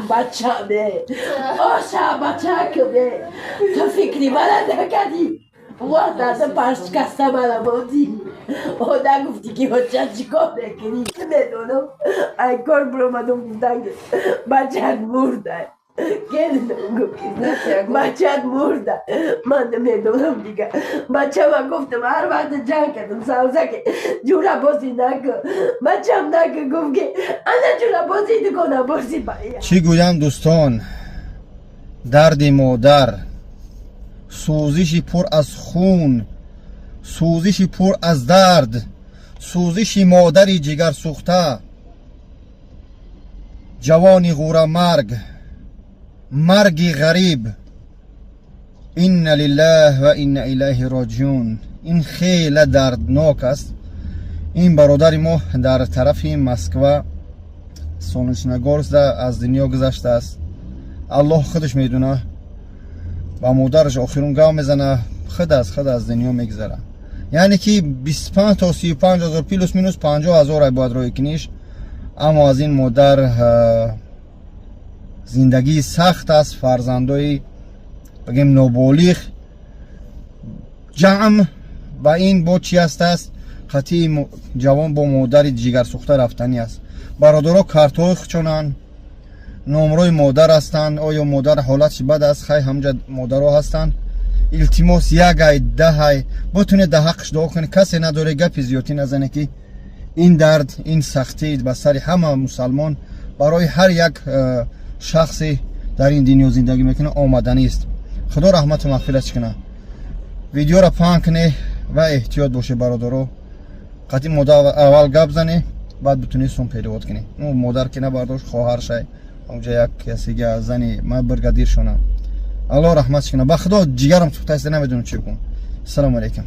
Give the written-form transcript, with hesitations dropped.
بچه‌مه بچه‌مه تو فکری منو نکردی وقتا پرش کسته منو بودی او نگفتی که بچه چیکار نکنی میدونم ای کار برامدم گفتن که بچه‌ت مرده بچه‌ت مرده من نمیدونم دیگه بچه من گفتم هر وقت جنگ کردم سوزه که جوره بازی نکن بچه‌م نکن گفت که انا جوره بازی نکنم بازی باید چی گویم دوستان درد مادر سوزشی پر از خون سوزشی پر از درد سوزشی مادری جگر سوخته جوانی غوره مرگی غریب این لله و این الیه راجعون این خیلی دردناک است این برادر ما در طرف مسکو سولنچنگورسک از دنیا گذشته است الله خودش میدونه با مادرش آخرون گام میزنه خود از دنیا میگذره یعنی که 25 تا 35 هزار پلوس مینوس 50 هزار باید روی کنیش اما از این مادر زندگی سخت است فرزندای بگیم نوبالیغ جمع با این با چی است خطی جوان با مادر جگر سوخته رفتنی است برادرها کارتوخ چونن نمروی مادر هستند آیا مادر حالتش بد است خیلی همجا مادرها هستند التماس یک ای 10 ای بتونه ده حقش دعا کنه کسی نداره گپی زیادی نزنه که این درد این سختی به سر همه مسلمان برای هر یک شخصی در این دنیا زندگی میکنه آمدنی است خدا رحمت و مغفرت کنه ویدیو را پاک کنه و احتیاط باشه برادرو قطعی مادر اول گپ زنه بعد بتونی سون پیدا کنی اون مادر که نبرداشت خواهر شای اونجا یک کسی که زنی ما برگدیر شونم الله رحمت کنه با خدا جگرم سوخته است نمیدونم چی کنم السلام علیکم